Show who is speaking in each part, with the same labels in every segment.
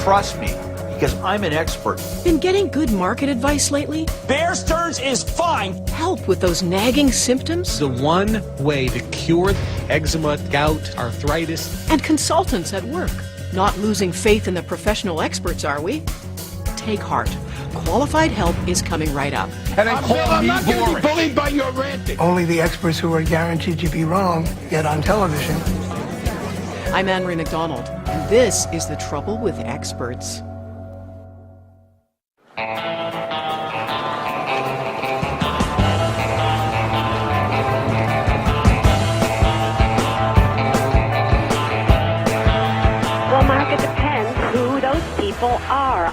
Speaker 1: trust me, because I'm an expert.
Speaker 2: Been getting good market advice lately?
Speaker 3: Bear Stearns is fine.
Speaker 2: Help with those nagging symptoms?
Speaker 4: The one way to cure eczema, gout, arthritis.
Speaker 2: And consultants at work. Not losing faith in the professional experts, are we? Take heart. Qualified help is coming right up.
Speaker 5: And I'm not going to be bullied by your ranting.
Speaker 6: Only the experts who are guaranteed to be wrong get on television.
Speaker 2: I'm Anne-Marie McDonald, and this is The Trouble with Experts.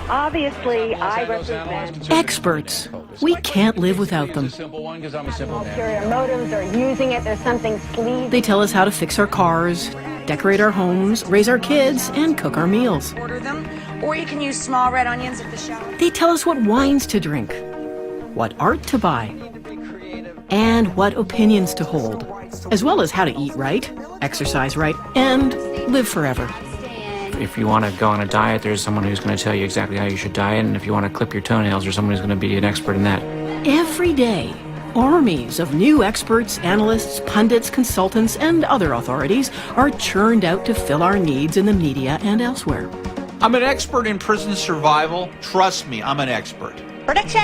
Speaker 7: Obviously, I represent
Speaker 2: experts. We can't live without them.
Speaker 7: Ulterior motives or using it. There's something sleazy.
Speaker 2: They tell us how to fix our cars, decorate our homes, raise our kids, and cook our meals.
Speaker 8: Order them, or you can use small red onions at the shop.
Speaker 2: They tell us what wines to drink, what art to buy, and what opinions to hold, as well as how to eat right, exercise right, and live forever.
Speaker 9: If you want to go on a diet, there's someone who's going to tell you exactly how you should diet, and if you want to clip your toenails, there's someone who's going to be an expert in that.
Speaker 2: Every day, armies of new experts, analysts, pundits, consultants, and other authorities are churned out to fill our needs in the media and elsewhere.
Speaker 1: I'm an expert in prison survival. Trust me, I'm an expert.
Speaker 8: Prediction!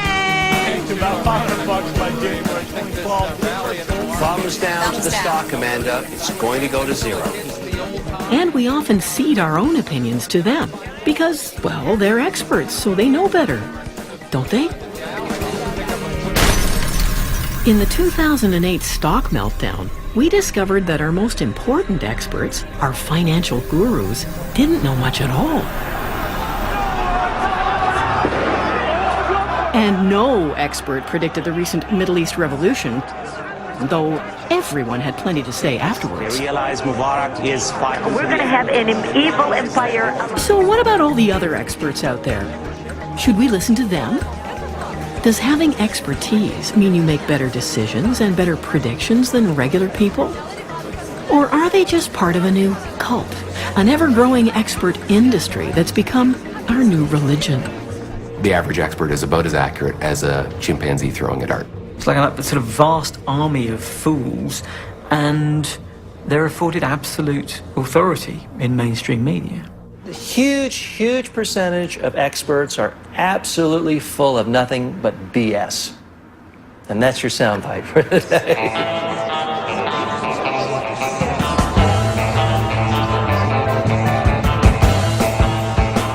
Speaker 10: Thumbs down to the stock, Amanda. It's going to go to zero.
Speaker 2: And we often cede our own opinions to them because, well, they're experts, so they know better, don't they? In the 2008 stock meltdown, we discovered that our most important experts, our financial gurus, didn't know much at all. And no expert predicted the recent Middle East revolution, though everyone had plenty to say afterwards.
Speaker 3: They realize Mubarak is fine.
Speaker 7: We're going to have an evil empire.
Speaker 2: So what about all the other experts out there? Should we listen to them? Does having expertise mean you make better decisions and better predictions than regular people? Or are they just part of a new cult, an ever-growing expert industry that's become our new religion?
Speaker 11: The average expert is about as accurate as a chimpanzee throwing a dart.
Speaker 12: It's like a sort of vast army of fools, and they're afforded absolute authority in mainstream media.
Speaker 13: A huge percentage of experts are absolutely full of nothing but BS. And that's your soundbite for the day.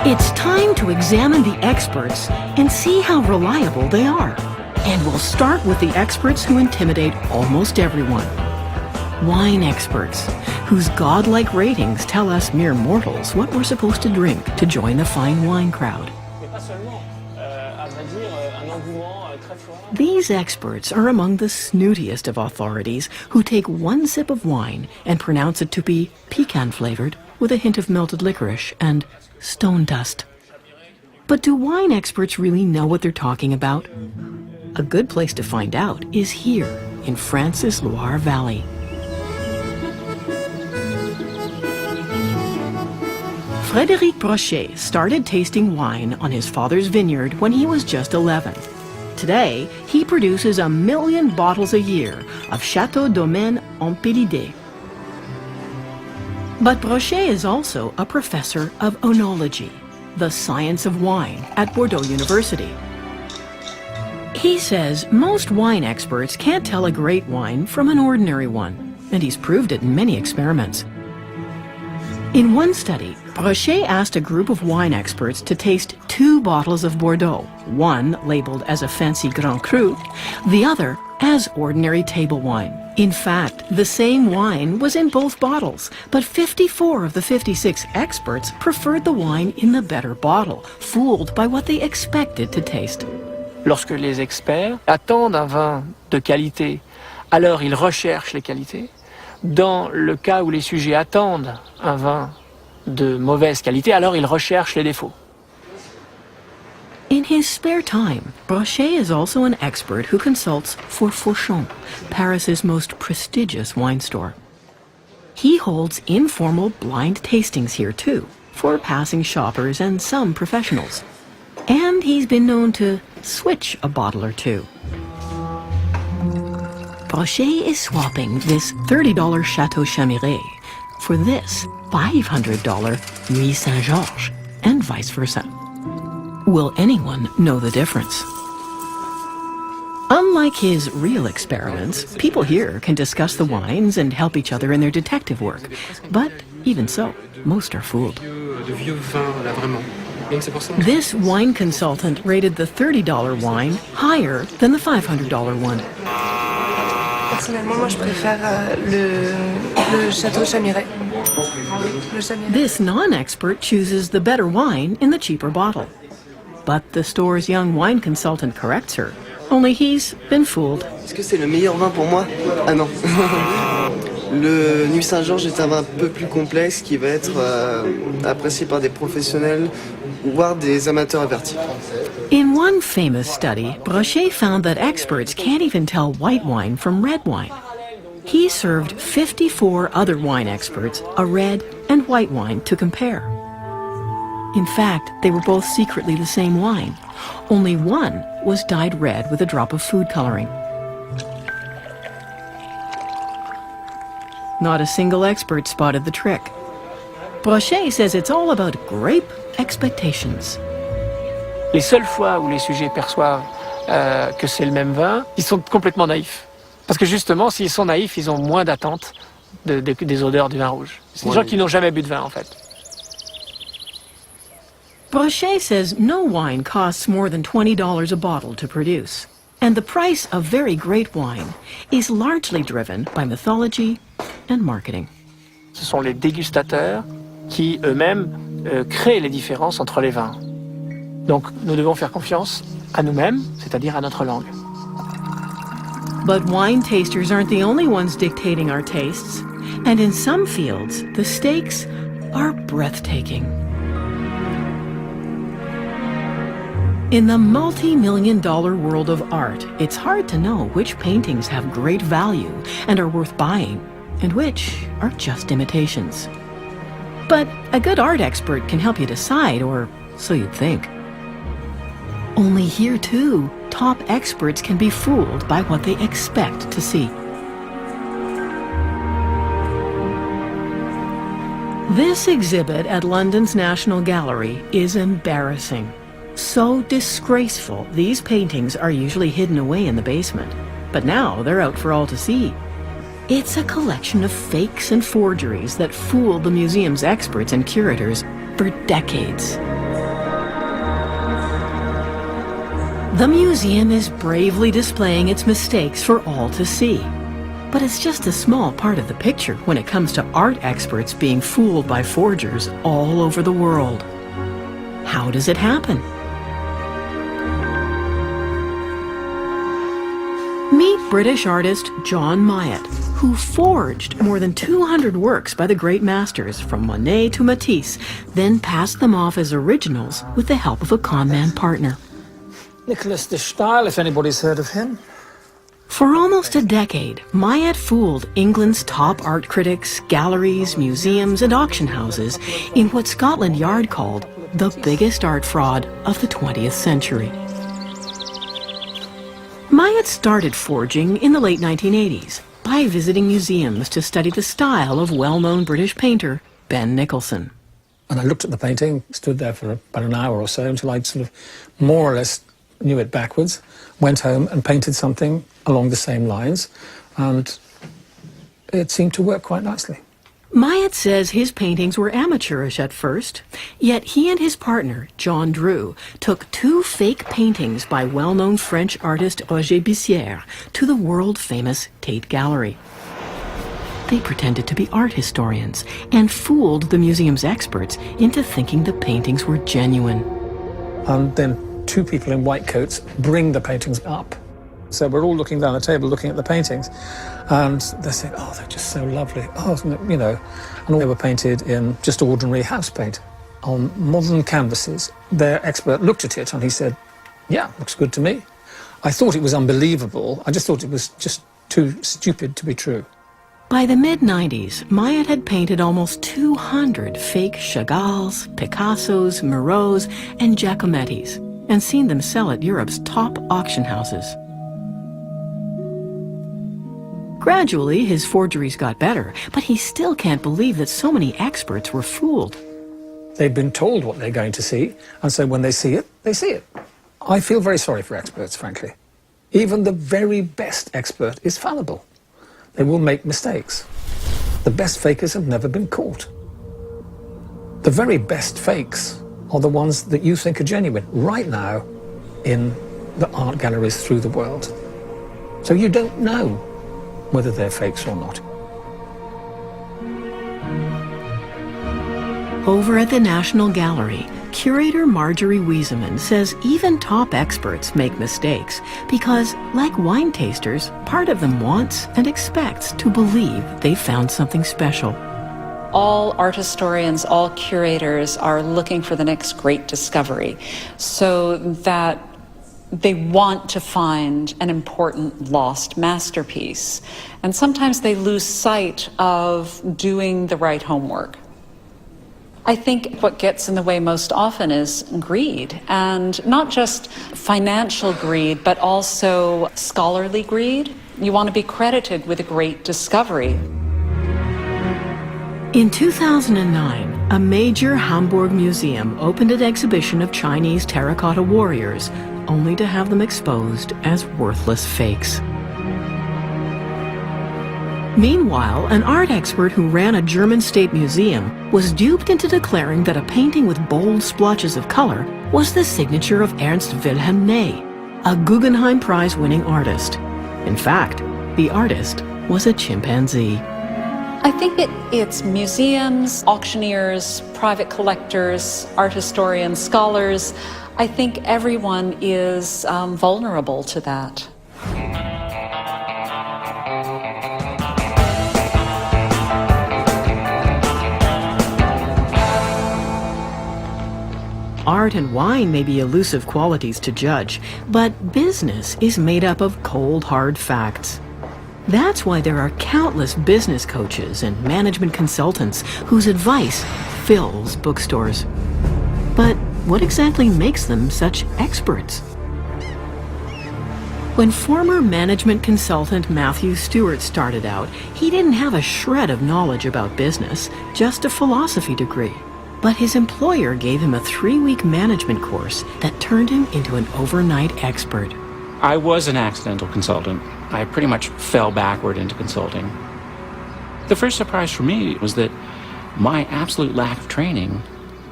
Speaker 2: It's time to examine the experts and see how reliable they are. And we'll start with the experts who intimidate almost everyone. Wine experts, whose godlike ratings tell us mere mortals what we're supposed to drink to join the fine wine crowd. These experts are among the snootiest of authorities who take one sip of wine and pronounce it to be pecan-flavored with a hint of melted licorice and stone dust. But do wine experts really know what they're talking about? A good place to find out is here in France's Loire Valley. Frédéric Brochet started tasting wine on his father's vineyard when he was just 11. Today, he produces 1 million bottles a year of Château Domaine Empélidé. But Brochet is also a professor of oenology, the science of wine, at Bordeaux University. He says most wine experts can't tell a great wine from an ordinary one, and he's proved it in many experiments. In one study, Brochet asked a group of wine experts to taste 2 bottles of Bordeaux, one labeled as a fancy Grand Cru, the other as ordinary table wine. In fact, the same wine was in both bottles, but 54 of the 56 experts preferred the wine in the better bottle, fooled by what they expected to taste.
Speaker 13: Lorsque les experts attendent un vin de qualité, alors ils recherchent les qualités. Dans le cas où les sujets attendent un vin de mauvaise qualité, alors ils recherchent les défauts.
Speaker 2: In his spare time, Brochet is also an expert who consults for Fauchon, Paris's most prestigious wine store. He holds informal blind tastings here too, for passing shoppers and some professionals. And he's been known to switch a bottle or two. Brochet is swapping this $30 Chateau Chamiret for this $500 Nuit Saint-Georges, and vice versa. Will anyone know the difference? Unlike his real experiments, people here can discuss the wines and help each other in their detective work. But even so, most are fooled. This wine consultant rated the $30 wine higher than the $500 one.
Speaker 8: Personnellement, moi je préfère le Château Chamiret.
Speaker 2: This non-expert chooses the better wine in the cheaper bottle. But the store's young wine consultant corrects her. Only he's been fooled.
Speaker 14: Est-ce que c'est le meilleur vin pour moi? Ah non. Le Nuit Saint-Georges est un vin un peu plus complexe qui va être apprécié par des professionnels, voire des amateurs avertis.
Speaker 2: In one famous study, Brochet found that experts can't even tell white wine from red wine. He served 54 other wine experts a red and white wine to compare. In fact, they were both secretly the same wine. Only one was dyed red with a drop of food coloring. Not a single expert spotted the trick. Brochet says it's all about grape expectations.
Speaker 13: Les seules fois où les sujets perçoivent que c'est le même vin, ils sont complètement naïfs. Parce que justement, s'ils sont naïfs, ils ont moins d'attente des odeurs du vin rouge. C'est des gens qui n'ont jamais bu de vin, en fait.
Speaker 2: Brochet says no wine costs more than $20 a bottle to produce. And the price of very great wine is largely driven by mythology and marketing.
Speaker 13: Ce sont les dégustateurs qui, eux-mêmes, créent les différences entre les vins. Donc, nous devons faire confiance à nous-mêmes, c'est-à-dire à notre langue.
Speaker 2: But wine tasters aren't the only ones dictating our tastes. And in some fields, the stakes are breathtaking. In the multi-million-dollar world of art, it's hard to know which paintings have great value and are worth buying, and which are just imitations. But a good art expert can help you decide, or so you'd think. Only here, too, top experts can be fooled by what they expect to see. This exhibit at London's National Gallery is embarrassing. So disgraceful, these paintings are usually hidden away in the basement. But now they're out for all to see. It's a collection of fakes and forgeries that fooled the museum's experts and curators for decades. The museum is bravely displaying its mistakes for all to see. But it's just a small part of the picture when it comes to art experts being fooled by forgers all over the world. How does it happen? Meet British artist John Myatt, who forged more than 200 works by the great masters, from Monet to Matisse, then passed them off as originals with the help of a con-man partner.
Speaker 15: Nicholas de Stael, if anybody's heard of him.
Speaker 2: For almost a decade, Myatt fooled England's top art critics, galleries, museums, and auction houses in what Scotland Yard called the biggest art fraud of the 20th century. Myatt started forging in the late 1980s by visiting museums to study the style of well-known British painter Ben Nicholson.
Speaker 15: And I looked at the painting, stood there for about an hour or so until I sort of more or less knew it backwards, went home and painted something along the same lines, and it seemed to work quite nicely.
Speaker 2: Myatt says his paintings were amateurish at first, yet he and his partner, John Drew, took 2 fake paintings by well-known French artist Roger Bissière to the world-famous Tate Gallery. They pretended to be art historians and fooled the museum's experts into thinking the paintings were genuine.
Speaker 15: And then 2 people in white coats bring the paintings up. So we're all looking down the table, looking at the paintings, and they're saying, oh, they're just so lovely. Oh, you know, and they were painted in just ordinary house paint on modern canvases. Their expert looked at it and he said, yeah, looks good to me. I thought it was unbelievable. I just thought it was just too stupid to be true.
Speaker 2: By the mid-90s, Mayat had painted almost 200 fake Chagalls, Picassos, Mirots, and Giacomettis, and seen them sell at Europe's top auction houses. Gradually, his forgeries got better, but he still can't believe that so many experts were fooled.
Speaker 15: They've been told what they're going to see, and so when they see it, they see it. I feel very sorry for experts, frankly. Even the very best expert is fallible. They will make mistakes. The best fakers have never been caught. The very best fakes are the ones that you think are genuine right now in the art galleries through the world. So you don't know whether they're fakes or not.
Speaker 2: Over at the National Gallery, curator Marjorie Wieseman says even top experts make mistakes because, like wine tasters, part of them wants and expects to believe they found something special.
Speaker 16: All art historians, all curators are looking for the next great discovery, so that they want to find an important lost masterpiece. And sometimes they lose sight of doing the right homework. I think what gets in the way most often is greed, and not just financial greed, but also scholarly greed. You want to be credited with a great discovery.
Speaker 2: In 2009, a major Hamburg museum opened an exhibition of Chinese terracotta warriors, only to have them exposed as worthless fakes. Meanwhile, an art expert who ran a German state museum was duped into declaring that a painting with bold splotches of color was the signature of Ernst Wilhelm Ney, a Guggenheim Prize-winning artist. In fact, the artist was a chimpanzee.
Speaker 16: I think it's museums, auctioneers, private collectors, art historians, scholars. I think everyone is vulnerable to that.
Speaker 2: Art and wine may be elusive qualities to judge, but business is made up of cold, hard facts. That's why there are countless business coaches and management consultants whose advice fills bookstores. But what exactly makes them such experts? When former management consultant Matthew Stewart started out, he didn't have a shred of knowledge about business, just a philosophy degree. But his employer gave him a 3-week management course that turned him into an overnight expert.
Speaker 9: I was an accidental consultant. I pretty much fell backward into consulting. The first surprise for me was that my absolute lack of training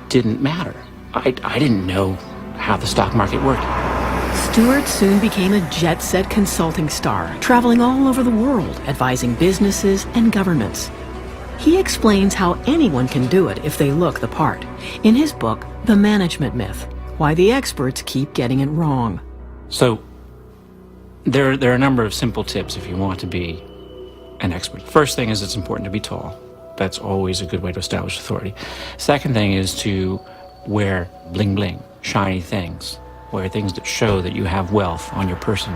Speaker 9: didn't matter. I didn't know how the stock market worked.
Speaker 2: Stewart soon became a jet-set consulting star, traveling all over the world, advising businesses and governments. He explains how anyone can do it if they look the part, in his book, The Management Myth, Why the Experts Keep Getting It Wrong.
Speaker 9: So, there are a number of simple tips if you want to be an expert. First thing is it's important to be tall. That's always a good way to establish authority. Second thing is to wear bling bling, shiny things. Wear things that show that you have wealth on your person.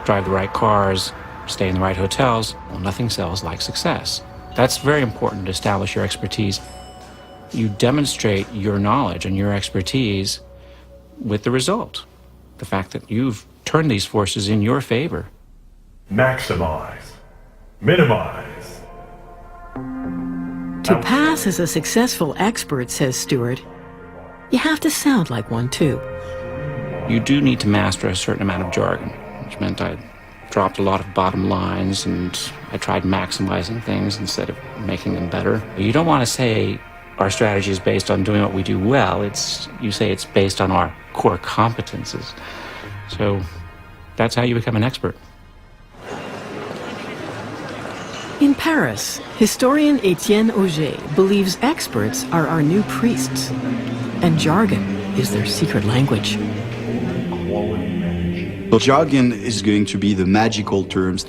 Speaker 9: Drive the right cars, stay in the right hotels. Well, nothing sells like success. That's very important to establish your expertise. You demonstrate your knowledge and your expertise with the result. The fact that you've turned these forces in your favor.
Speaker 17: Maximize. Minimize.
Speaker 2: To pass as a successful expert, says Stewart, you have to sound like one too.
Speaker 9: You do need to master a certain amount of jargon, which meant I dropped a lot of bottom lines and I tried maximizing things instead of making them better. You don't want to say our strategy is based on doing what we do well. You say it's based on our core competences. So that's how you become an expert.
Speaker 2: In Paris, historian Etienne Auger believes experts are our new priests, and jargon is their secret language.
Speaker 18: So jargon is going to be the magical terms,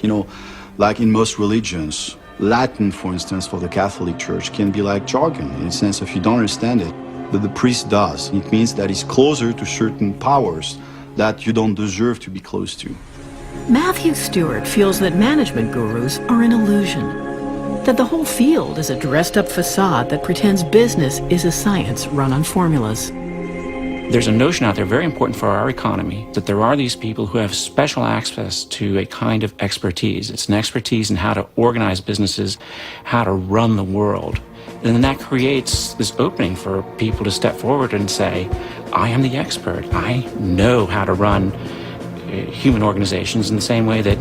Speaker 18: like in most religions. Latin, for instance, for the Catholic Church can be like jargon, in the sense if you don't understand it, that the priest does. It means that he's closer to certain powers that you don't deserve to be close to.
Speaker 2: Matthew Stewart feels that management gurus are an illusion. that the whole field is a dressed-up facade that pretends business is a science run on formulas.
Speaker 9: There's a notion out there, very important for our economy, that there are these people who have special access to a kind of expertise. It's an expertise in how to organize businesses, how to run the world. And then that creates this opening for people to step forward and say, I am the expert. I know how to run human organizations in the same way that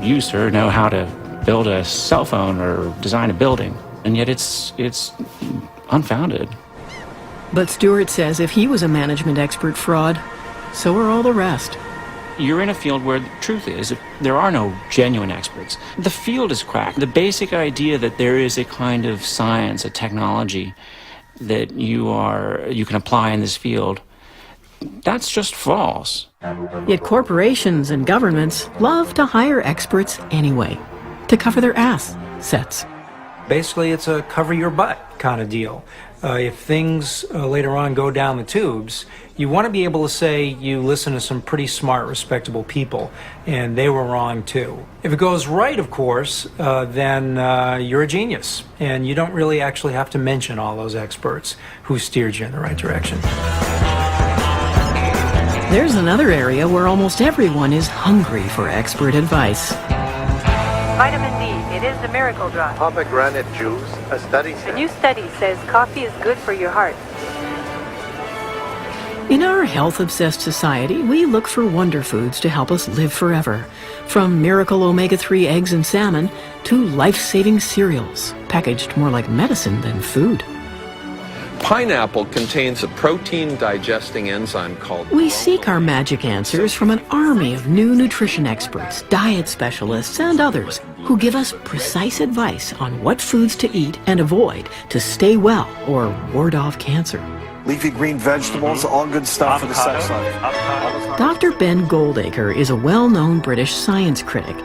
Speaker 9: you, sir, know how to build a cell phone or design a building. And yet it's unfounded.
Speaker 2: But Stewart says if he was a management expert fraud, so are all the rest.
Speaker 9: You're in a field where the truth is, there are no genuine experts. The field is cracked. The basic idea that there is a kind of science, a technology that you can apply in this field, that's just false.
Speaker 2: Yet corporations and governments love to hire experts anyway, to cover their assets.
Speaker 19: Basically, it's a cover your butt kind of deal. If things later on go down the tubes, you want to be able to say you listen to some pretty smart, respectable people, and they were wrong too. If it goes right, of course, then you're a genius, and you don't really actually have to mention all those experts who steered you in the right direction.
Speaker 2: There's another area where almost everyone is hungry for expert advice.
Speaker 20: Vitamin D, it is the miracle drug.
Speaker 21: Pomegranate juice,
Speaker 20: A new study says coffee is good for your heart.
Speaker 2: In our health-obsessed society, we look for wonder foods to help us live forever. From miracle omega-3 eggs and salmon to life-saving cereals, packaged more like medicine than food.
Speaker 22: Pineapple contains a protein-digesting enzyme called...
Speaker 2: We seek our magic answers from an army of new nutrition experts, diet specialists, and others who give us precise advice on what foods to eat and avoid to stay well or ward off cancer.
Speaker 21: leafy green vegetables, all good stuff for the sex life.
Speaker 2: Dr. Ben Goldacre is a well-known British science critic.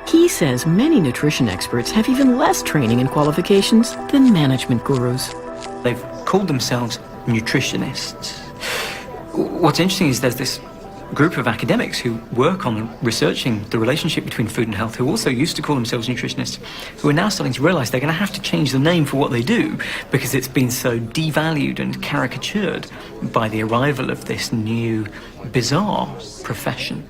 Speaker 2: He says many nutrition experts have even less training and qualifications than management gurus.
Speaker 12: They've called themselves nutritionists. What's interesting is there's this group of academics who work on researching the relationship between food and health, who also used to call themselves nutritionists, who are now starting to realize they're going to have to change the name for what they do because it's been so devalued and caricatured by the arrival of this new, bizarre profession.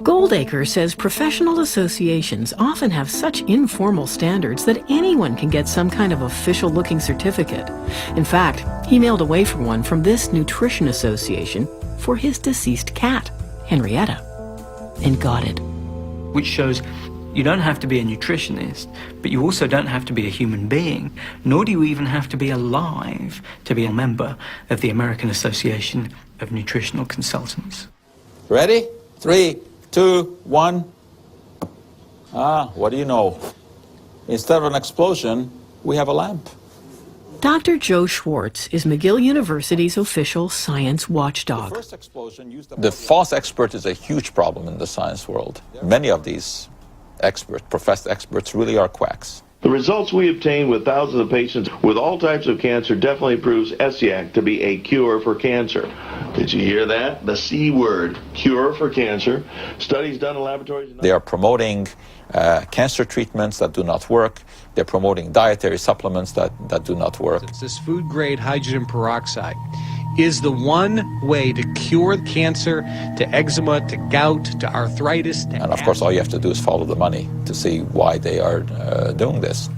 Speaker 2: Goldacre says professional associations often have such informal standards that anyone can get some kind of official-looking certificate. In fact, he mailed away for one from this nutrition association for his deceased cat, Henrietta, and got it.
Speaker 12: Which shows you don't have to be a nutritionist, but you also don't have to be a human being, nor do you even have to be alive to be a member of the American Association of Nutritional Consultants.
Speaker 23: Ready? 3, 2, 1. What do you know? Instead of an explosion, we have a lamp.
Speaker 2: Dr. Joe Schwartz is McGill University's official science watchdog.
Speaker 23: The false expert is a huge problem in the science world. Many of these experts, professed experts, really are quacks.
Speaker 24: The results we obtained with thousands of patients with all types of cancer definitely proves ESSIAC to be a cure for cancer. Did you hear that? The C word, cure for cancer. Studies done in laboratories...
Speaker 23: They are promoting cancer treatments that do not work. They're promoting dietary supplements that do not work.
Speaker 4: This food-grade hydrogen peroxide is the one way to cure cancer, to eczema, to gout, to arthritis. To
Speaker 23: and of course, all you have to do is follow the money to see why they are doing this.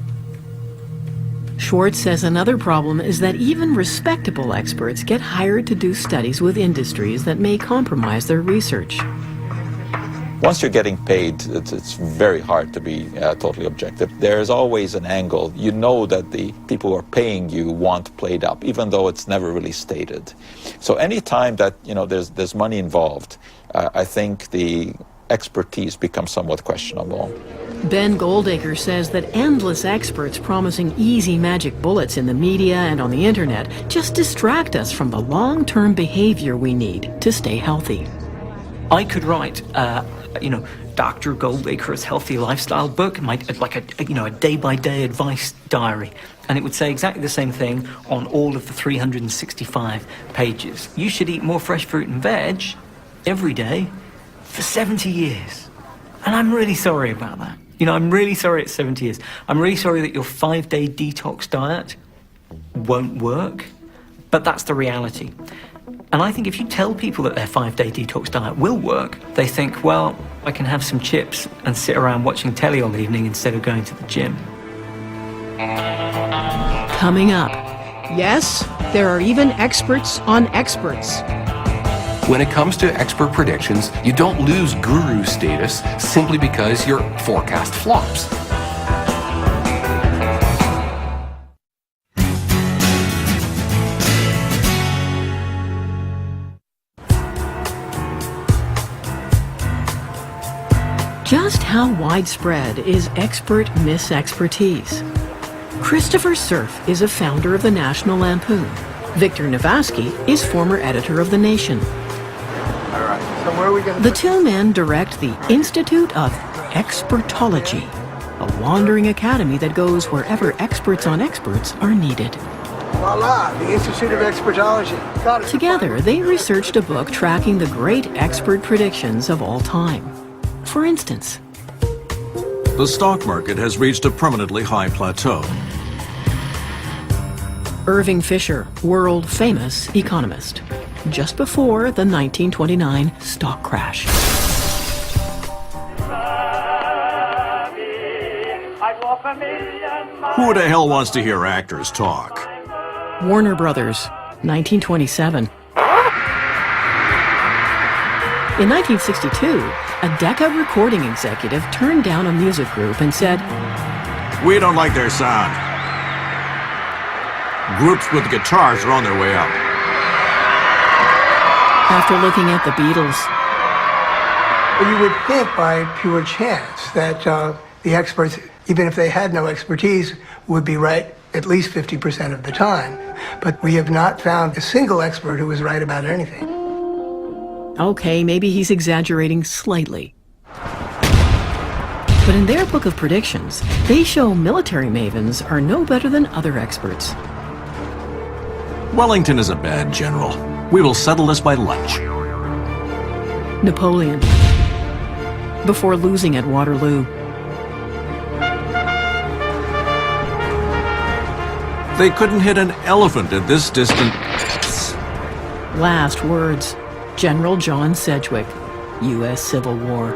Speaker 2: Schwartz says another problem is that even respectable experts get hired to do studies with industries that may compromise their research.
Speaker 23: Once you're getting paid, it's very hard to be totally objective. There's always an angle. You know that the people who are paying you want played up, even though it's never really stated. So any time that there's money involved, I think the expertise becomes somewhat questionable.
Speaker 2: Ben Goldacre says that endless experts promising easy magic bullets in the media and on the internet just distract us from the long-term behavior we need to stay healthy.
Speaker 12: I could write, Dr. Goldacre's healthy lifestyle book, like a day-by-day advice diary, and it would say exactly the same thing on all of the 365 pages. You should eat more fresh fruit and veg every day for 70 years. And I'm really sorry about that. You know, I'm really sorry it's 70 years. I'm really sorry that your 5-day detox diet won't work, but that's the reality. And I think if you tell people that their 5-day detox diet will work, they think, well, I can have some chips and sit around watching telly all evening instead of going to the gym.
Speaker 2: Coming up, yes, there are even experts on experts.
Speaker 11: When it comes to expert predictions, you don't lose guru status simply because your forecast flops.
Speaker 2: Just how widespread is expert misexpertise? Christopher Cerf is a founder of the National Lampoon. Victor Navasky is former editor of The Nation.
Speaker 1: All right, so where are we going to...
Speaker 2: The two men direct the Institute of Expertology, a wandering academy that goes wherever experts on experts are needed.
Speaker 1: Voila, the Institute of Expertology. Got it.
Speaker 2: Together, they researched a book tracking the great expert predictions of all time. For instance,
Speaker 5: the stock market has reached a permanently high plateau.
Speaker 2: Irving Fisher, world-famous economist, just before the 1929 stock crash.
Speaker 5: Who the hell wants to hear actors talk?
Speaker 2: Warner Brothers, 1927. In 1962, a Decca recording executive turned down a music group and said,
Speaker 5: "We don't like their sound. Groups with guitars are on their way out."
Speaker 2: After looking at the Beatles,
Speaker 1: You would think by pure chance that the experts, even if they had no expertise, would be right at least 50% of the time. But we have not found a single expert who was right about anything.
Speaker 2: okay, maybe he's exaggerating slightly. But in their book of predictions, they show military mavens are no better than other experts.
Speaker 5: Wellington is a bad general. We will settle this by lunch.
Speaker 2: Napoleon, before losing at Waterloo.
Speaker 5: They couldn't hit an elephant at this distance.
Speaker 2: Last words, General John Sedgwick, U.S. Civil War.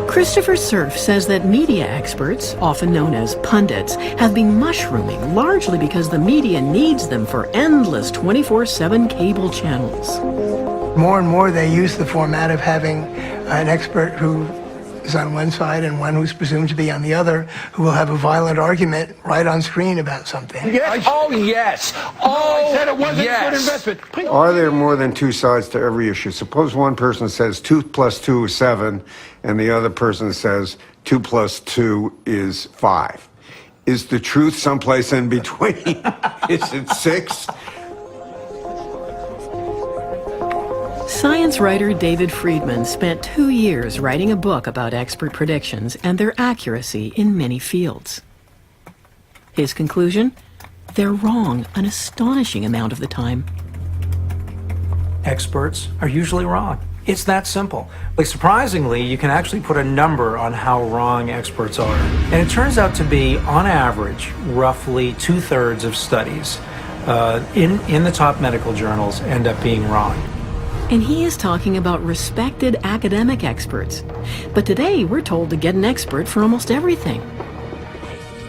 Speaker 2: Christopher Cerf says that media experts, often known as pundits, have been mushrooming largely because the media needs them for endless 24/7 cable channels.
Speaker 1: More and more they use the format of having an expert who is on one side and one who's presumed to be on the other, who will have a violent argument right on screen about something.
Speaker 6: Yes. Oh, yes. Oh, I said it wasn't a good investment.
Speaker 10: Are there more than two sides to every issue? Suppose one person says 2 + 2 is 7, and the other person says 2 + 2 is 5. Is the truth someplace in between? Is it 6?
Speaker 2: Science writer David Friedman spent 2 years writing a book about expert predictions and their accuracy in many fields. His conclusion? They're wrong an astonishing amount of the time.
Speaker 19: Experts are usually wrong. It's that simple. Like, surprisingly, you can actually put a number on how wrong experts are. And it turns out to be, on average, roughly 2/3 of studies in the top medical journals end up being wrong.
Speaker 2: And he is talking about respected academic experts. But today, we're told to get an expert for almost everything.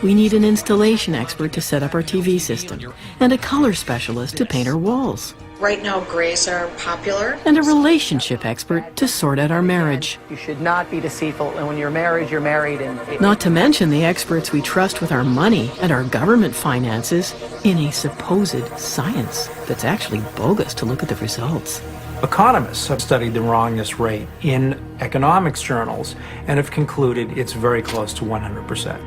Speaker 2: We need an installation expert to set up our TV system, and a color specialist to paint our walls.
Speaker 25: Right now, grays are popular.
Speaker 2: And a relationship expert to sort out our marriage.
Speaker 13: You should not be deceitful, and when you're married, you're married. And
Speaker 2: Not to mention the experts we trust with our money and our government finances in a supposed science that's actually bogus to look at the results.
Speaker 19: Economists have studied the wrongness rate in economics journals and have concluded it's very close to 100%.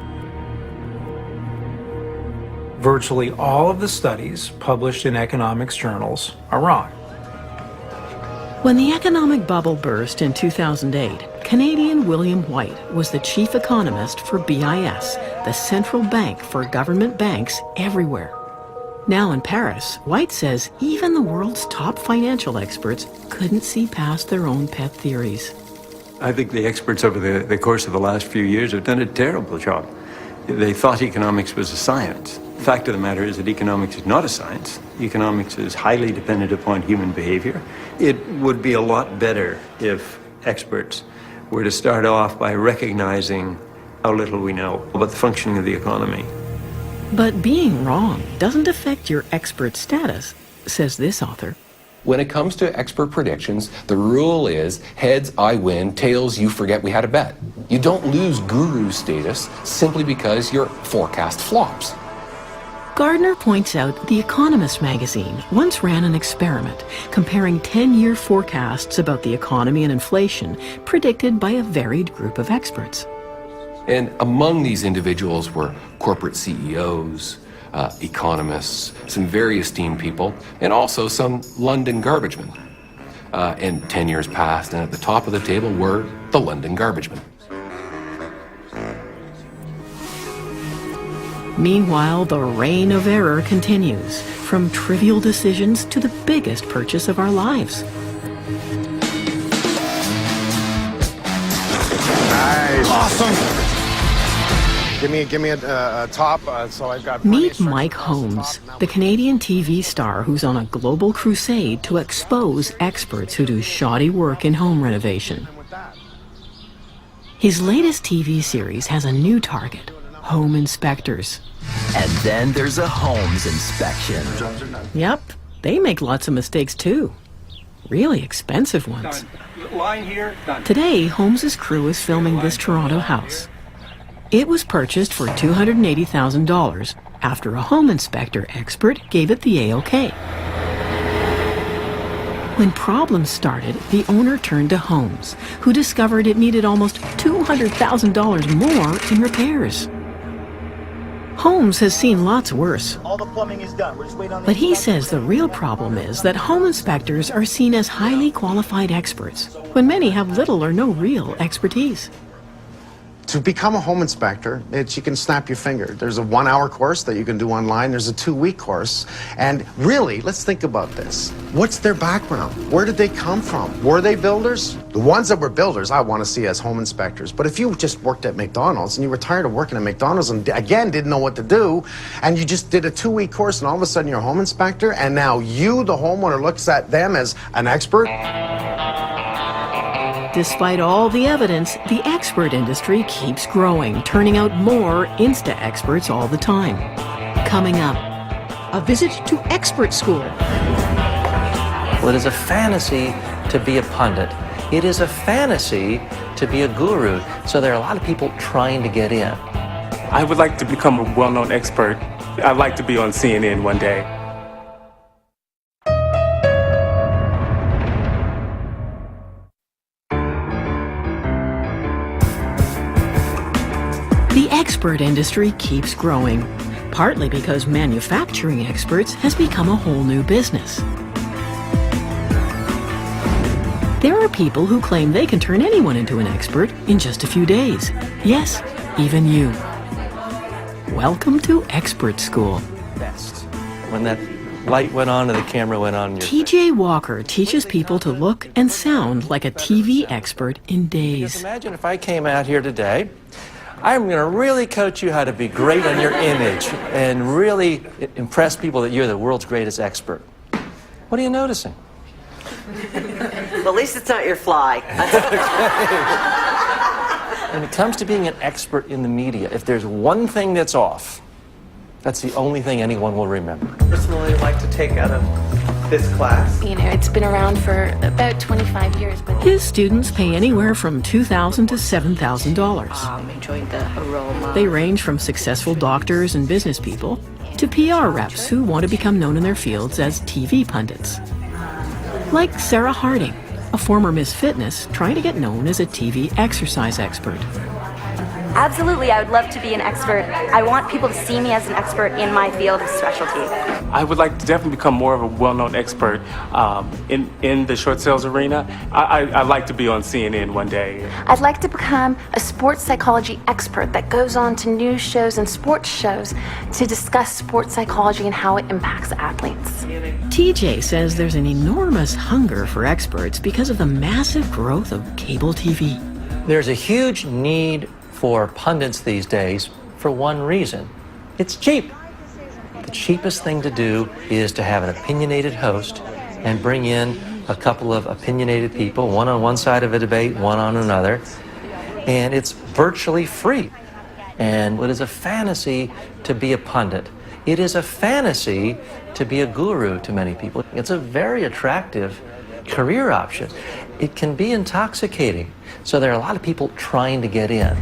Speaker 19: Virtually all of the studies published in economics journals are wrong.
Speaker 2: When the economic bubble burst in 2008, Canadian William White was the chief economist for BIS, the central bank for government banks everywhere. Now in Paris, White says even the world's top financial experts couldn't see past their own pet theories.
Speaker 3: I think the experts over the course of the last few years have done a terrible job. They thought economics was a science. The fact of the matter is that economics is not a science. Economics is highly dependent upon human behavior. It would be a lot better if experts were to start off by recognizing how little we know about the functioning of the economy.
Speaker 2: But being wrong doesn't affect your expert status, says this author.
Speaker 11: When it comes to expert predictions, the rule is heads, I win, tails, you forget we had a bet. You don't lose guru status simply because your forecast flops.
Speaker 2: Gardner points out The Economist magazine once ran an experiment comparing 10-year forecasts about the economy and inflation predicted by a varied group of experts.
Speaker 11: And among these individuals were corporate CEOs, economists, some very esteemed people, and also some London garbage men. And 10 years passed, and at the top of the table were the London garbage men.
Speaker 2: Meanwhile, the reign of error continues, from trivial decisions to the biggest purchase of our lives.
Speaker 21: Nice. Awesome. Give me a top, so I've got...
Speaker 2: Meet Mike Holmes, the Canadian TV star who's on a global crusade to expose experts who do shoddy work in home renovation. His latest TV series has a new target, home inspectors.
Speaker 7: And then there's a homes inspection.
Speaker 2: Yep, they make lots of mistakes too. Really expensive ones.
Speaker 19: Line here, done.
Speaker 2: Today, Holmes' crew is filming this Toronto house. It was purchased for $280,000 after a home inspector expert gave it the A-OK. When problems started, the owner turned to Holmes, who discovered it needed almost $200,000 more in repairs. Holmes has seen lots worse.
Speaker 8: All the plumbing is done. We're just waiting on the...
Speaker 2: But he says the real problem is that home inspectors are seen as highly qualified experts, when many have little or no real expertise.
Speaker 14: To become a home inspector, you can snap your finger. There's a 1-hour course that you can do online. There's a 2-week course. And really, let's think about this. What's their background? Where did they come from? Were they builders? The ones that were builders, I want to see as home inspectors. But if you just worked at McDonald's and you were tired of working at McDonald's and again didn't know what to do, and you just did a 2-week course and all of a sudden you're a home inspector, and now you, the homeowner, looks at them as an expert.
Speaker 2: Despite all the evidence, the expert industry keeps growing, turning out more Insta-experts all the time. Coming up, a visit to expert school.
Speaker 15: Well, it is a fantasy to be a pundit. It is a fantasy to be a guru. So there are a lot of people trying to get in.
Speaker 26: I would like to become a well-known expert. I'd like to be on CNN one day.
Speaker 2: The expert industry keeps growing, partly because manufacturing experts has become a whole new business. There are people who claim they can turn anyone into an expert in just a few days. Yes, even you. Welcome to Expert School.
Speaker 15: Best. When that light went on and the camera went on.
Speaker 2: TJ Walker teaches people to look and sound like a TV expert in days.
Speaker 15: Just imagine if I came out here today. I'm going to really coach you how to be great on your image and really impress people that you're the world's greatest expert. What are you noticing?
Speaker 27: Well, at least it's not your fly.
Speaker 15: When it comes to being an expert in the media, if there's one thing that's off, that's the only thing anyone will remember.
Speaker 8: Personally, like to take out of this class.
Speaker 28: You know, it's been around for about 25 years. But
Speaker 2: his students pay anywhere from $2,000 to $7,000.
Speaker 28: Enjoyed the aroma.
Speaker 2: They range from successful doctors and business people to PR reps who want to become known in their fields as TV pundits. Like Sarah Harding, a former Miss Fitness trying to get known as a TV exercise expert.
Speaker 29: Absolutely, I would love to be an expert. I want people to see me as an expert in my field of specialty.
Speaker 26: I would like to definitely become more of a well-known expert in the short sales arena. I'd like to be on CNN one day.
Speaker 28: I'd like to become a sports psychology expert that goes on to news shows and sports shows to discuss sports psychology and how it impacts athletes.
Speaker 2: TJ says there's an enormous hunger for experts because of the massive growth of cable TV.
Speaker 15: There's a huge need for pundits these days for one reason. It's cheap. The cheapest thing to do is to have an opinionated host and bring in a couple of opinionated people, one on one side of a debate, one on another, and it's virtually free. And it is a fantasy to be a pundit. It is a fantasy to be a guru to many people. It's a very attractive career option. It can be intoxicating. So there are a lot of people trying to get in.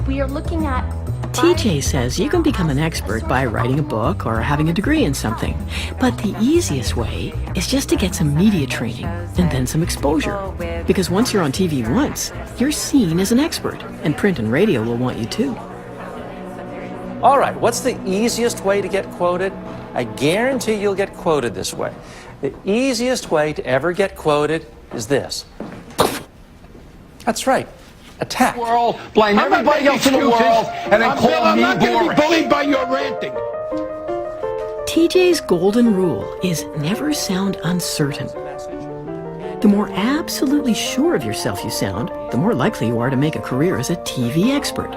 Speaker 28: We are looking at...
Speaker 2: TJ says you can become an expert by writing a book or having a degree in something. But the easiest way is just to get some media training and then some exposure. Because once you're on TV once, you're seen as an expert, and print and radio will want you too.
Speaker 15: All right, what's the easiest way to get quoted? I guarantee you'll get quoted this way. The easiest way to ever get quoted is this. That's right. Attack.
Speaker 6: World, blame everybody else in the world, and then call me boring. I'm not going to be bullied by your ranting.
Speaker 2: TJ's golden rule is never sound uncertain. The more absolutely sure of yourself you sound, the more likely you are to make a career as a TV expert.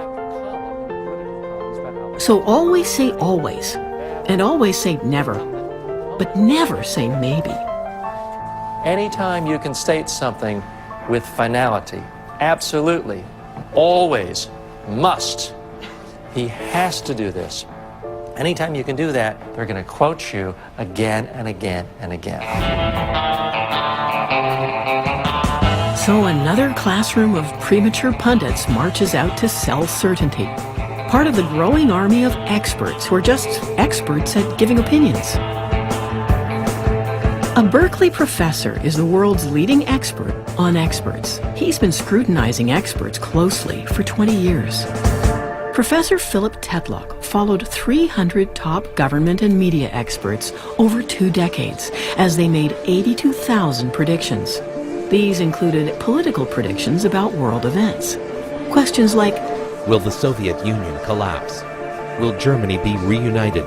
Speaker 2: So always say always, and always say never, but never say maybe.
Speaker 15: Anytime you can state something with finality, absolutely, always, must, he has to do this. Anytime you can do that, they're going to quote you again and again and again.
Speaker 2: So another classroom of premature pundits marches out to sell certainty. Part of the growing army of experts who are just experts at giving opinions. A Berkeley professor is the world's leading expert on experts. He's been scrutinizing experts closely for 20 years. Professor Philip Tetlock followed 300 top government and media experts over 2 decades as they made 82,000 predictions. These included political predictions about world events. Questions like,
Speaker 4: will the Soviet Union collapse? Will Germany be reunited?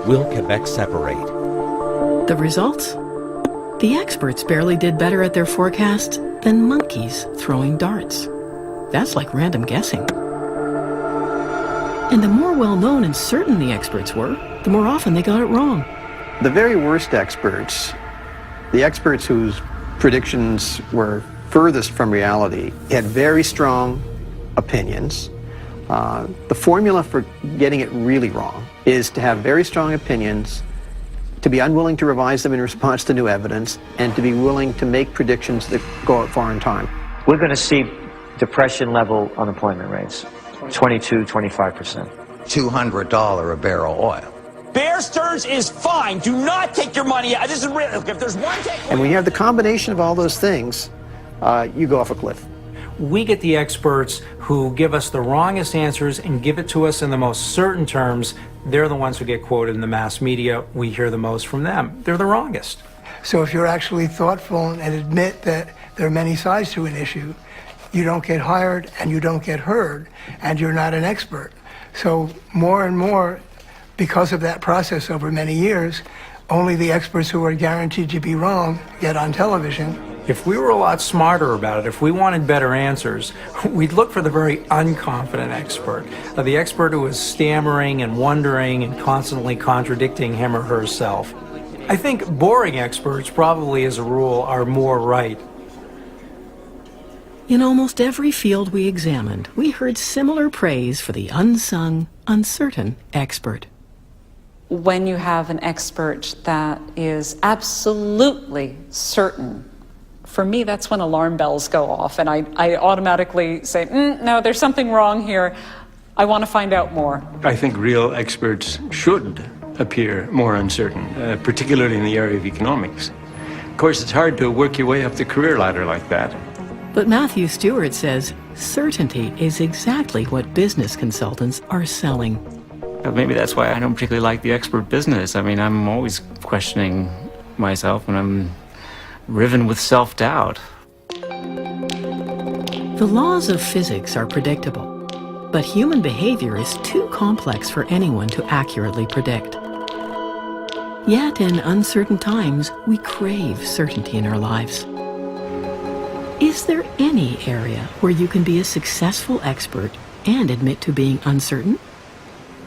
Speaker 4: Will Quebec separate?
Speaker 2: The results? The experts barely did better at their forecasts than monkeys throwing darts. That's like random guessing. And the more well-known and certain the experts were, the more often they got it wrong.
Speaker 9: The very worst experts, the experts whose predictions were furthest from reality, had very strong opinions. The formula for getting it really wrong is to have very strong opinions, to be unwilling to revise them in response to new evidence, and to be willing to make predictions that go out far in time.
Speaker 16: We're going to see depression-level unemployment rates, 22, 25%.
Speaker 17: $200 a barrel oil.
Speaker 18: Bear Stearns is fine. Do not take your money out. This is real. If there's one take.
Speaker 9: And when you have the combination of all those things, you go off a cliff.
Speaker 19: We get the experts who give us the wrongest answers and give it to us in the most certain terms. They're the ones who get quoted in the mass media. We hear the most from them. They're the wrongest.
Speaker 1: So if you're actually thoughtful and admit that there are many sides to an issue, you don't get hired and you don't get heard, and you're not an expert. So more and more, because of that process over many years, only the experts who are guaranteed to be wrong get on television.
Speaker 19: If we were a lot smarter about it, if we wanted better answers, we'd look for the very unconfident expert, the expert who is stammering and wondering and constantly contradicting him or herself. I think boring experts probably, as a rule, are more right.
Speaker 2: In almost every field we examined, we heard similar praise for the unsung, uncertain expert.
Speaker 20: When you have an expert that is absolutely certain, for me, that's when alarm bells go off, and I automatically say, no, there's something wrong here. I want to find out more.
Speaker 3: I think real experts should appear more uncertain, particularly in the area of economics. Of course, it's hard to work your way up the career ladder like that.
Speaker 2: But Matthew Stewart says certainty is exactly what business consultants are selling.
Speaker 22: Maybe that's why I don't particularly like the expert business. I mean, I'm always questioning myself, and I'm riven with self-doubt.
Speaker 2: The laws of physics are predictable, but human behavior is too complex for anyone to accurately predict. Yet in uncertain times, we crave certainty in our lives. Is there any area where you can be a successful expert and admit to being uncertain?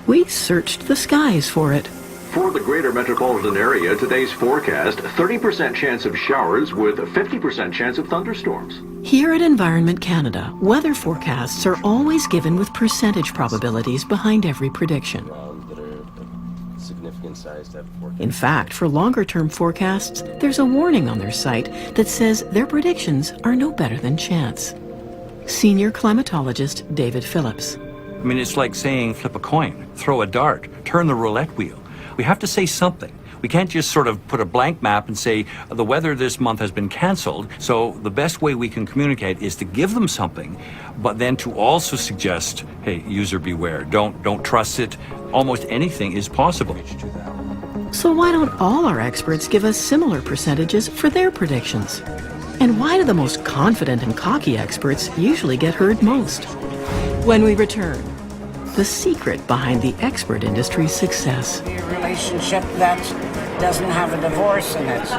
Speaker 2: We searched the skies for it.
Speaker 5: For the greater metropolitan area, today's forecast, 30% chance of showers with a 50% chance of thunderstorms.
Speaker 2: Here at Environment Canada, weather forecasts are always given with percentage probabilities behind every prediction. In fact, for longer-term forecasts, there's a warning on their site that says their predictions are no better than chance. Senior climatologist David Phillips.
Speaker 10: I mean, it's like saying flip a coin, throw a dart, turn the roulette wheel. We have to say something. We can't just sort of put a blank map and say the weather this month has been canceled. So the best way we can communicate is to give them something, but then to also suggest, hey, user beware, don't trust it. Almost anything is possible.
Speaker 2: So why don't all our experts give us similar percentages for their predictions? And why do the most confident and cocky experts usually get heard most? When we return, the secret behind the expert industry's success.
Speaker 11: A relationship that doesn't have a divorce in it.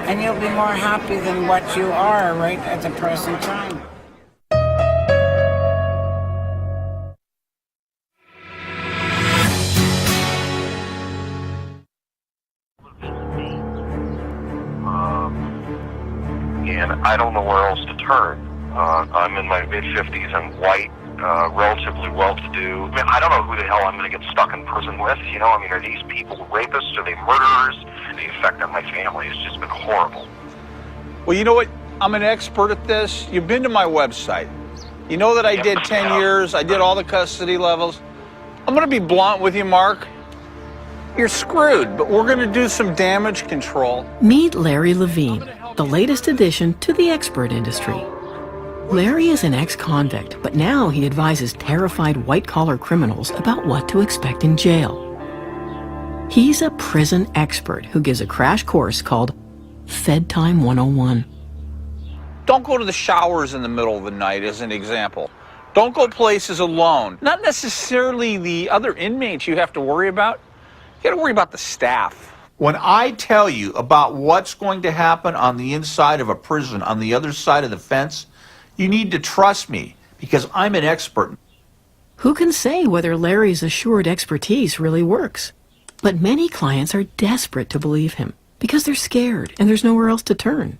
Speaker 11: And you'll be more happy than what you are right at the present time.
Speaker 12: And I don't know where else to turn. I'm in my mid-50s, I'm white, relatively well-to-do. I mean, I don't know who the hell I'm going to get stuck in prison with, you know? I mean, are these people rapists? Are they murderers? The effect on my family has just been horrible.
Speaker 13: Well, you know what? I'm an expert at this. You've been to my website. You know that I did 10 years. I did all the custody levels. I'm going to be blunt with you, Mark. You're screwed, but we're going to do some damage control.
Speaker 2: Meet Larry Levine, the latest addition to the expert industry. Larry is an ex-convict, but now he advises terrified white-collar criminals about what to expect in jail. He's a prison expert who gives a crash course called Fed Time 101.
Speaker 13: Don't go to the showers in the middle of the night, as an example. Don't go places alone. Not necessarily the other inmates you have to worry about. You got to worry about the staff.
Speaker 21: When I tell you about what's going to happen on the inside of a prison, on the other side of the fence, you need to trust me, because I'm an expert.
Speaker 2: Who can say whether Larry's assured expertise really works? But many clients are desperate to believe him because they're scared and there's nowhere else to turn.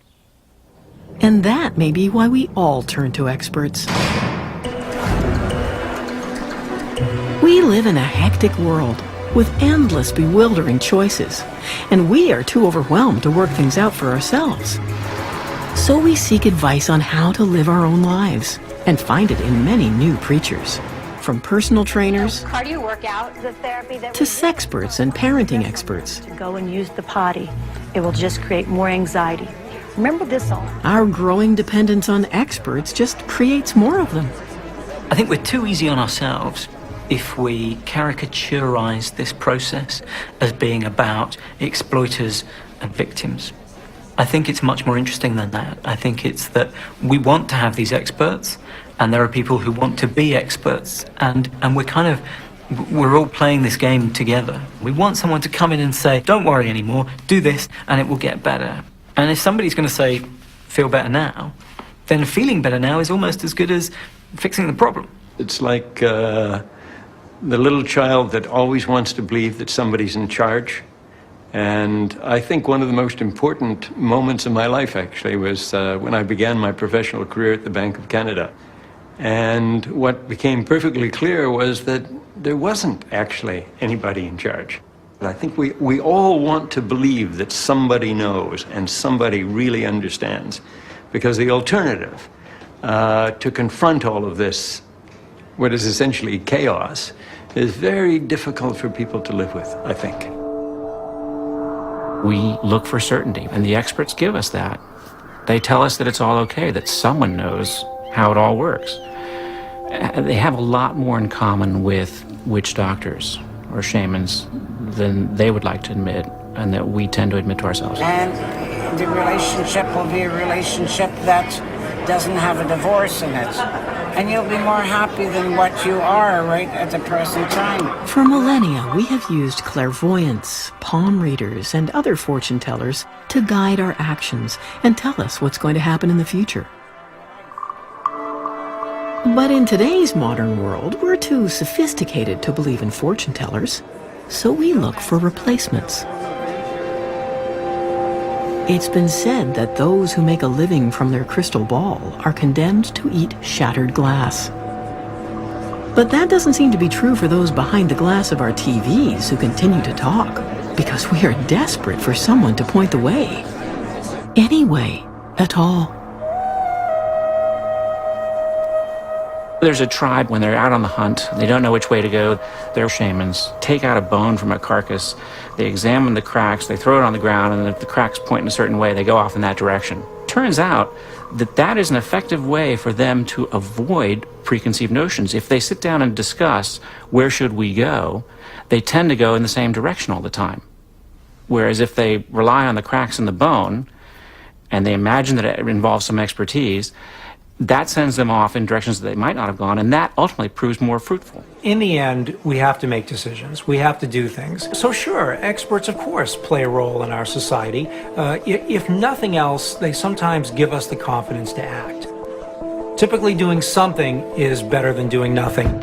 Speaker 2: And that may be why we all turn to experts. We live in a hectic world with endless, bewildering choices, and we are too overwhelmed to work things out for ourselves. So we seek advice on how to live our own lives and find it in many new preachers, from personal trainers
Speaker 23: cardio workout, the therapy that
Speaker 2: to sexperts and parenting experts.
Speaker 23: to go and use the potty. It will just create more anxiety. Remember this all.
Speaker 2: Our growing dependence on experts just creates more of them.
Speaker 22: I think we're too easy on ourselves if we caricaturize this process as being about exploiters and victims. I think it's much more interesting than that. I think it's that we want to have these experts, and there are people who want to be experts, and we're all playing this game together. We want someone to come in and say, don't worry anymore, do this, and it will get better. And if somebody's going to say, feel better now, then feeling better now is almost as good as fixing the problem.
Speaker 3: It's like the little child that always wants to believe that somebody's in charge. And I think one of the most important moments of my life, actually, was when I began my professional career at the Bank of Canada. And what became perfectly clear was that there wasn't actually anybody in charge. I think we all want to believe that somebody knows and somebody really understands, because the alternative to confront all of this, what is essentially chaos, is very difficult for people to live with, I think.
Speaker 22: We look for certainty, and the experts give us that. They tell us that it's all okay, that someone knows how it all works. They have a lot more in common with witch doctors or shamans than they would like to admit, and that we tend to admit to ourselves.
Speaker 11: And the relationship will be a relationship that doesn't have a divorce in it. And you'll be more happy than what you are right at the present time.
Speaker 2: For millennia, we have used clairvoyants, palm readers, and other fortune tellers to guide our actions and tell us what's going to happen in the future. But in today's modern world, we're too sophisticated to believe in fortune tellers, so we look for replacements. It's been said that those who make a living from their crystal ball are condemned to eat shattered glass. But that doesn't seem to be true for those behind the glass of our TVs who continue to talk, because we are desperate for someone to point the way. Any way at all.
Speaker 7: There's a tribe, when they're out on the hunt, they don't know which way to go. Their shamans take out a bone from a carcass, they examine the cracks, they throw it on the ground, and if the cracks point in a certain way, they go off in that direction. Turns out that that is an effective way for them to avoid preconceived notions. If they sit down and discuss where should we go, they tend to go in the same direction all the time. Whereas if they rely on the cracks in the bone, and they imagine that it involves some expertise, that sends them off in directions that they might not have gone, and that ultimately proves more fruitful.
Speaker 19: In the end, we have to make decisions. We have to do things. So sure, experts, of course, play a role in our society. If nothing else, they sometimes give us the confidence to act. Typically, doing something is better than doing nothing.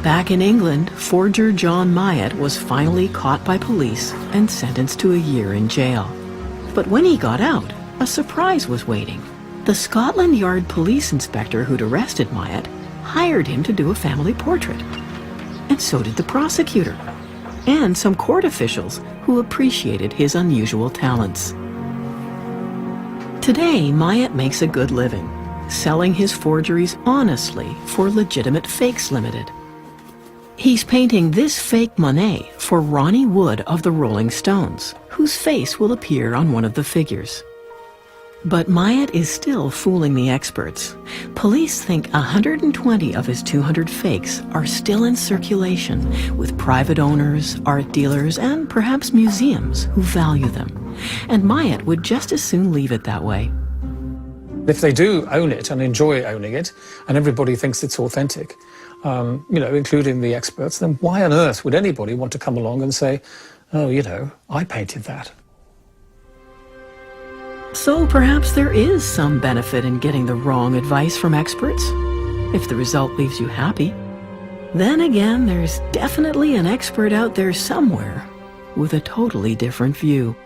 Speaker 2: Back in England, forger John Myatt was finally caught by police and sentenced to a year in jail. But when he got out, a surprise was waiting. The Scotland Yard police inspector who'd arrested Myatt hired him to do a family portrait. And so did the prosecutor, and some court officials who appreciated his unusual talents. Today, Myatt makes a good living, selling his forgeries honestly for Legitimate Fakes Limited. He's painting this fake Monet for Ronnie Wood of the Rolling Stones, whose face will appear on one of the figures. But Myatt is still fooling the experts. Police think 120 of his 200 fakes are still in circulation with private owners, art dealers, and perhaps museums who value them. And Myatt would just as soon leave it that way.
Speaker 8: If they do own it and enjoy owning it, and everybody thinks it's authentic, including the experts, then why on earth would anybody want to come along and say, oh, I painted that?
Speaker 2: So perhaps there is some benefit in getting the wrong advice from experts, if the result leaves you happy. Then again, there's definitely an expert out there somewhere with a totally different view.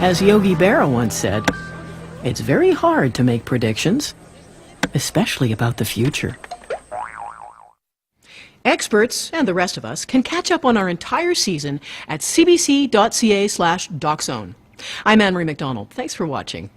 Speaker 2: As Yogi Berra once said, it's very hard to make predictions, especially about the future. Experts, and the rest of us, can catch up on our entire season at cbc.ca/DocZone. I'm Anne-Marie McDonald. Thanks for watching.